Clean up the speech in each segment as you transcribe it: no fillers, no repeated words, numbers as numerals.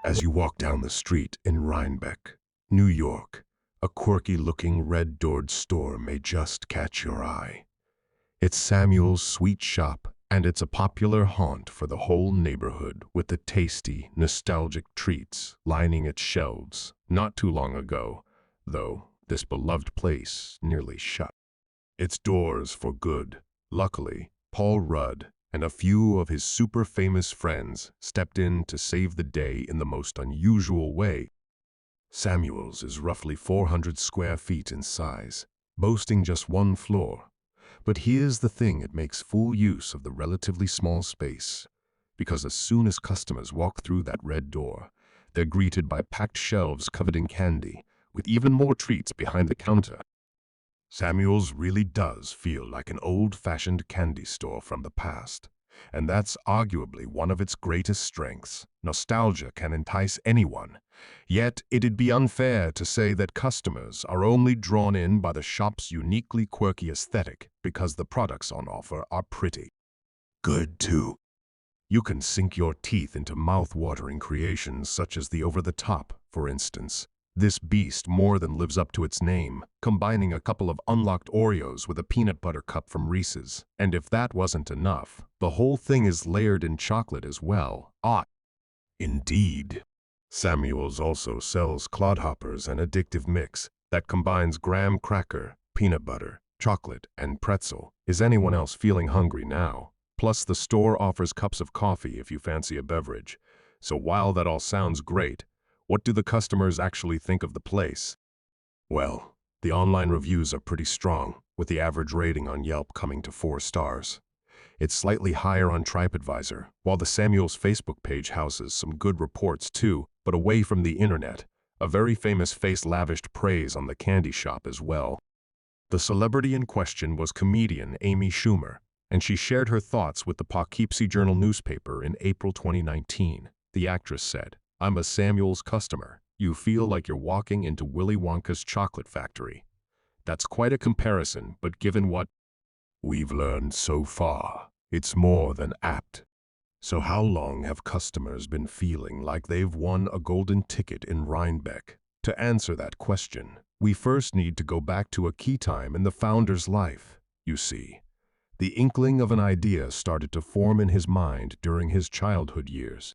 As you walk down the street in Rhinebeck, New York, a quirky-looking red-doored store may just catch your eye. It's Samuel's Sweet Shop, and it's a popular haunt for the whole neighborhood with the tasty, nostalgic treats lining its shelves. Not too long ago, though, this beloved place nearly shut its doors for good. Luckily, Paul Rudd and a few of his super-famous friends stepped in to save the day in the most unusual way. Samuel's is roughly 400 square feet in size, boasting just one floor. But here's the thing, it makes full use of the relatively small space, because as soon as customers walk through that red door, they're greeted by packed shelves covered in candy, with even more treats behind the counter. Samuel's really does feel like an old-fashioned candy store from the past, and that's arguably one of its greatest strengths. Nostalgia can entice anyone, yet it'd be unfair to say that customers are only drawn in by the shop's uniquely quirky aesthetic because the products on offer are pretty good too. You can sink your teeth into mouth-watering creations such as the over-the-top, for instance. This beast more than lives up to its name, combining a couple of unlocked Oreos with a peanut butter cup from Reese's. And if that wasn't enough, the whole thing is layered in chocolate as well. Indeed. Samuel's also sells Clodhoppers, an addictive mix that combines graham cracker, peanut butter, chocolate, and pretzel. Is anyone else feeling hungry now? Plus, the store offers cups of coffee if you fancy a beverage. So while that all sounds great, what do the customers actually think of the place? Well, the online reviews are pretty strong, with the average rating on Yelp coming to 4 stars. It's slightly higher on TripAdvisor, while the Samuel's Facebook page houses some good reports too, but away from the internet. A very famous face lavished praise on the candy shop as well. The celebrity in question was comedian Amy Schumer, and she shared her thoughts with the Poughkeepsie Journal newspaper in April 2019. The actress said, "I'm a Samuel's customer. You feel like you're walking into Willy Wonka's chocolate factory." That's quite a comparison, but given what we've learned so far, it's more than apt. So how long have customers been feeling like they've won a golden ticket in Rhinebeck? To answer that question, we first need to go back to a key time in the founder's life. You see, the inkling of an idea started to form in his mind during his childhood years.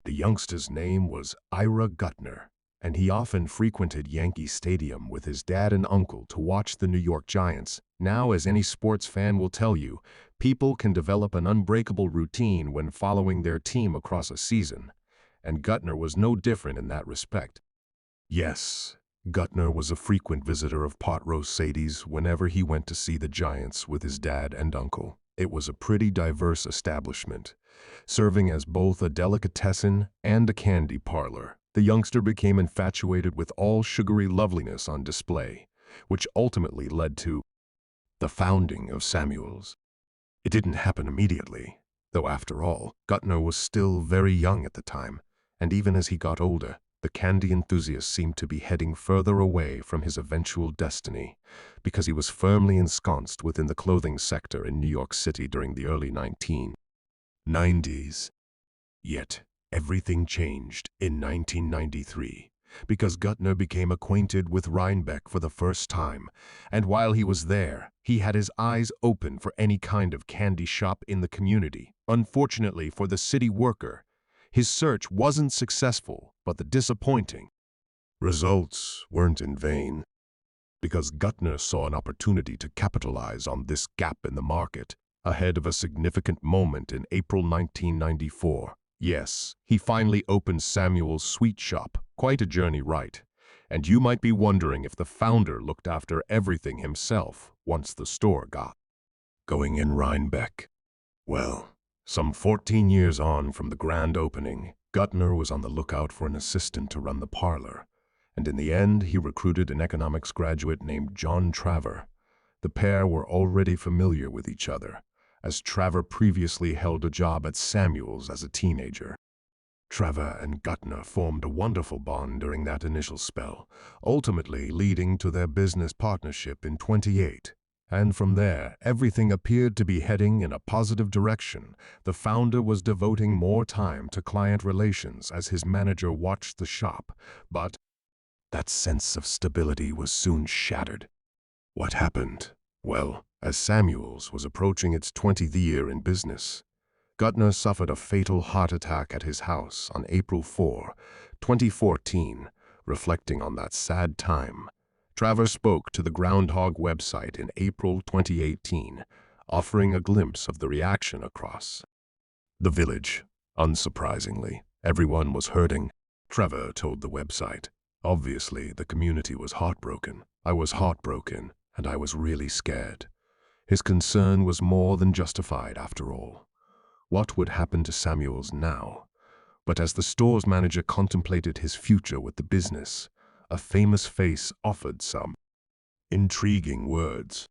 The youngster's name was Ira Gutner, and he often frequented Yankee Stadium with his dad and uncle to watch the New York Giants. Now, as any sports fan will tell you, people can develop an unbreakable routine when following their team across a season, and Gutner was no different in that respect. Yes, Gutner was a frequent visitor of Pot Roast Sadie's whenever he went to see the Giants with his dad and uncle. It was a pretty diverse establishment, serving as both a delicatessen and a candy parlor. The youngster became infatuated with all sugary loveliness on display, which ultimately led to the founding of Samuel's. It didn't happen immediately, though after all, Gutner was still very young at the time, and even as he got older, the candy enthusiast seemed to be heading further away from his eventual destiny, because he was firmly ensconced within the clothing sector in New York City during the early 1990s. Yet, everything changed in 1993, because Gutner became acquainted with Rhinebeck for the first time, and while he was there, he had his eyes open for any kind of candy shop in the community. Unfortunately for the city worker, his search wasn't successful, but the disappointing results weren't in vain, because Gutner saw an opportunity to capitalize on this gap in the market ahead of a significant moment in April 1994. Yes, he finally opened Samuel's Sweet Shop. Quite a journey, right? And you might be wondering if the founder looked after everything himself once the store got going in Rhinebeck. Well, some 14 years on from the grand opening, Gutner was on the lookout for an assistant to run the parlor, and in the end he recruited an economics graduate named John Traver. The pair were already familiar with each other, as Traver previously held a job at Samuel's as a teenager. Traver and Gutner formed a wonderful bond during that initial spell, ultimately leading to their business partnership in 1928. And from there, everything appeared to be heading in a positive direction. The founder was devoting more time to client relations as his manager watched the shop, but that sense of stability was soon shattered. What happened? Well, as Samuel's was approaching its 20th year in business, Gutner suffered a fatal heart attack at his house on April 4, 2014. Reflecting on that sad time, Travers spoke to the Groundhog website in April 2018, offering a glimpse of the reaction across the village. Unsurprisingly, everyone was hurting. Trevor told the website. Obviously, the community was heartbroken. I was heartbroken, and I was really scared. His concern was more than justified after all. What would happen to Samuel's now? But as the store's manager contemplated his future with the business, a famous face offered some intriguing words.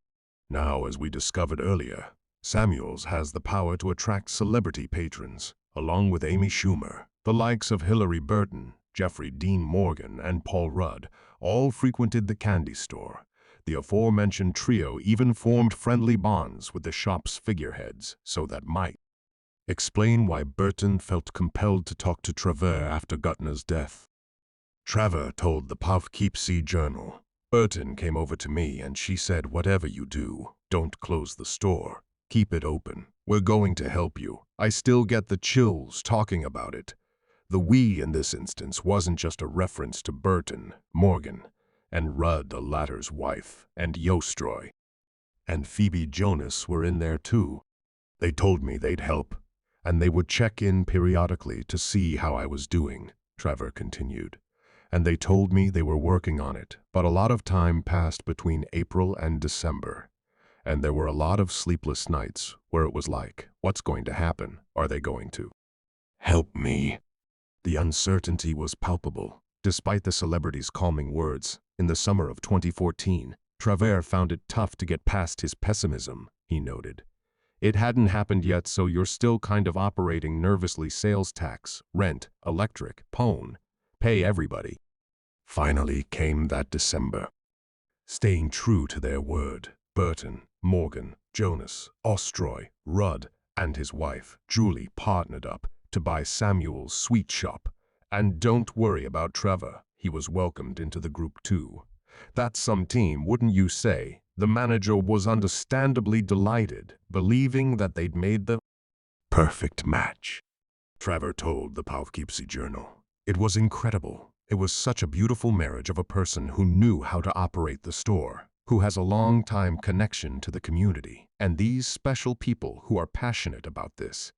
Now, as we discovered earlier, Samuel's has the power to attract celebrity patrons, along with Amy Schumer. The likes of Hillary Burton, Jeffrey Dean Morgan, and Paul Rudd all frequented the candy store. The aforementioned trio even formed friendly bonds with the shop's figureheads, so that might explain why Burton felt compelled to talk to Trevor after Gutner's death. Trevor told the Poughkeepsie Journal, "Burton came over to me and she said, whatever you do, don't close the store. Keep it open. We're going to help you." I still get the chills talking about it. The "we" in this instance wasn't just a reference to Burton, Morgan, and Rudd, the latter's wife, and Yostroy. And Phoebe Jonas were in there too. They told me they'd help, and they would check in periodically to see how I was doing, Trevor continued. And they told me they were working on it, but a lot of time passed between April and December. And there were a lot of sleepless nights where it was like, what's going to happen? Are they going to help me? The uncertainty was palpable. Despite the celebrity's calming words, in the summer of 2014, Trevor found it tough to get past his pessimism, he noted. It hadn't happened yet, so you're still kind of operating nervously. Sales tax, rent, electric, phone, pay everybody. Finally came that December. Staying true to their word, Burton, Morgan, Jonas, Ostroy, Rudd, and his wife, Julie, partnered up to buy Samuel's sweet shop. And don't worry about Trevor, he was welcomed into the group too. That's some team, wouldn't you say? The manager was understandably delighted, believing that they'd made the perfect match. Trevor told the Poughkeepsie Journal. It was incredible. It was such a beautiful marriage of a person who knew how to operate the store, who has a long-time connection to the community, and these special people who are passionate about this,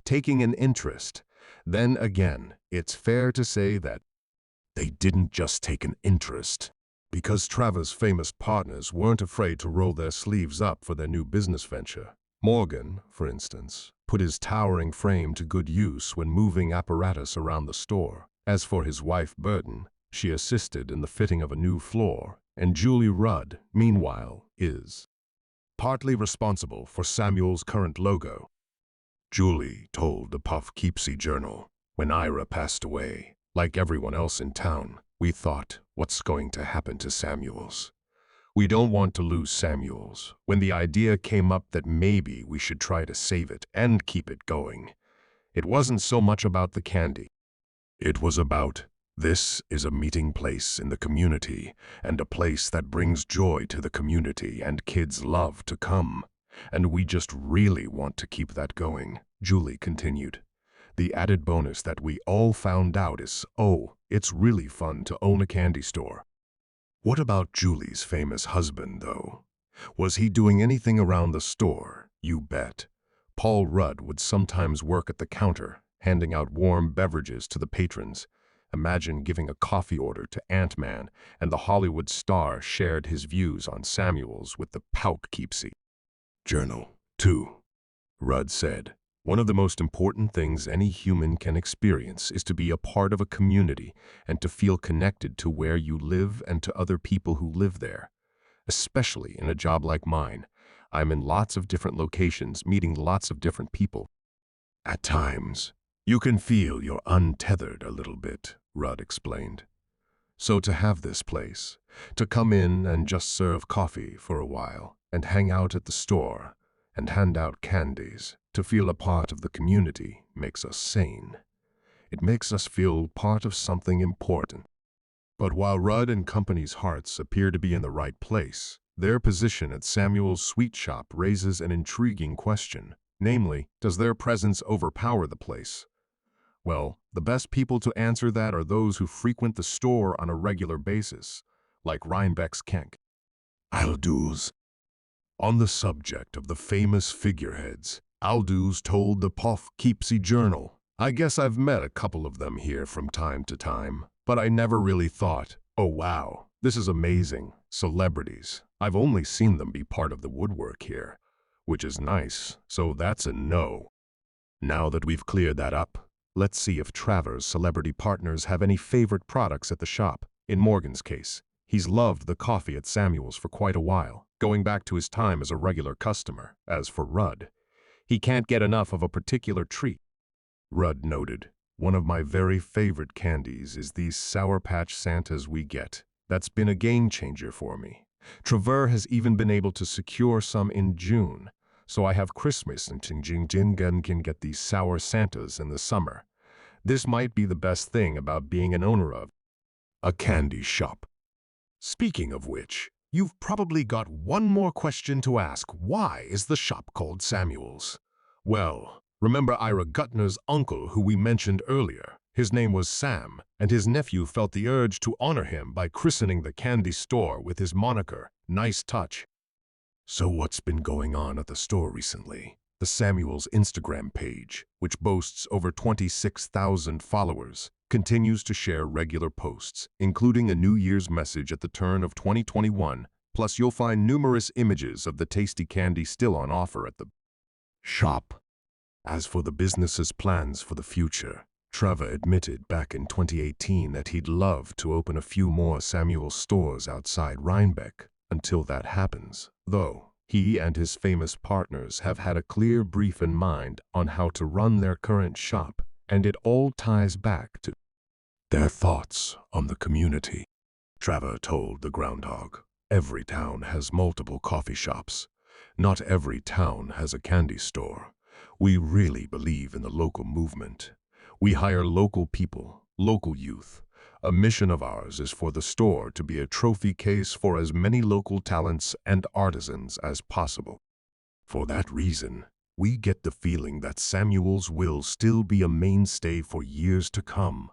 taking an interest. Then again, it's fair to say that they didn't just take an interest, because Trevor's famous partners weren't afraid to roll their sleeves up for their new business venture. Morgan, for instance, put his towering frame to good use when moving apparatus around the store. As for his wife Burton, she assisted in the fitting of a new floor, and Julie Rudd, meanwhile, is partly responsible for Samuel's current logo. Julie told the Poughkeepsie Journal, "When Ira passed away, like everyone else in town, we thought, what's going to happen to Samuel's? We don't want to lose Samuel's. When the idea came up that maybe we should try to save it and keep it going, it wasn't so much about the candy. It was about, this is a meeting place in the community, and a place that brings joy to the community, and kids love to come. And we just really want to keep that going," Julie continued. "The added bonus that we all found out is, it's really fun to own a candy store." What about Julie's famous husband, though? Was he doing anything around the store? You bet. Paul Rudd would sometimes work at the counter, handing out warm beverages to the patrons. Imagine giving a coffee order to Ant-Man, and the Hollywood star shared his views on Samuel's with the Poughkeepsie Journal, too. Rudd said, "One of the most important things any human can experience is to be a part of a community and to feel connected to where you live and to other people who live there. Especially in a job like mine. I'm in lots of different locations, meeting lots of different people. At times, you can feel you're untethered a little bit," Rudd explained. "So to have this place, to come in and just serve coffee for a while, and hang out at the store and hand out candies to feel a part of the community makes us sane. It makes us feel part of something important. But while Rudd and Company's hearts appear to be in the right place, their position at Samuel's Sweet Shop raises an intriguing question. Namely, does their presence overpower the place? Well, the best people to answer that are those who frequent the store on a regular basis, like Rhinebeck's Kenk. Aldous. On the subject of the famous figureheads, Aldous told the Poughkeepsie Journal, "I guess I've met a couple of them here from time to time, but I never really thought, oh wow, this is amazing, celebrities. I've only seen them be part of the woodwork here, which is nice, so that's a no." Now that we've cleared that up, let's see if Travers' celebrity partners have any favorite products at the shop. In Morgan's case, he's loved the coffee at Samuel's for quite a while, going back to his time as a regular customer. As for Rudd, he can't get enough of a particular treat. Rudd noted, "One of my very favorite candies is these Sour Patch Santas we get. That's been a game changer for me. Travers has even been able to secure some in June, so I have Christmas and Jingjingen can get these Sour Santas in the summer. This might be the best thing about being an owner of a candy shop." Speaking of which, you've probably got one more question to ask. Why is the shop called Samuel's? Well, remember Ira Gutner's uncle who we mentioned earlier? His name was Sam, and his nephew felt the urge to honor him by christening the candy store with his moniker. Nice touch. So what's been going on at the store recently? The Samuel's Instagram page, which boasts over 26,000 followers, continues to share regular posts, including a New Year's message at the turn of 2021. Plus, you'll find numerous images of the tasty candy still on offer at the shop. As for the business's plans for the future, Trevor admitted back in 2018 that he'd love to open a few more Samuel's stores outside Rhinebeck. Until that happens, though, he and his famous partners have had a clear brief in mind on how to run their current shop, and it all ties back to their thoughts on the community. Trevor told the Groundhog, "Every town has multiple coffee shops. Not every town has a candy store. We really believe in the local movement. We hire local people, local youth. A mission of ours is for the store to be a trophy case for as many local talents and artisans as possible. For that reason, we get the feeling that Samuel's will still be a mainstay for years to come.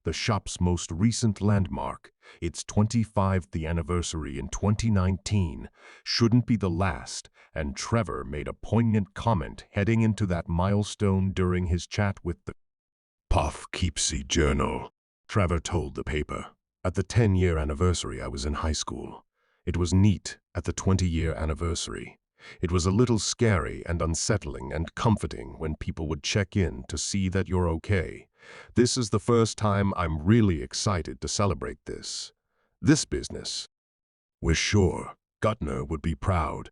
The shop's most recent landmark, its 25th anniversary in 2019, shouldn't be the last, and Trevor made a poignant comment heading into that milestone during his chat with the Poughkeepsie Journal. Trevor told the paper, "At the 10-year anniversary, I was in high school. It was neat at the 20-year anniversary. It was a little scary and unsettling and comforting when people would check in to see that you're okay. This is the first time I'm really excited to celebrate this business. We're sure Gutner would be proud."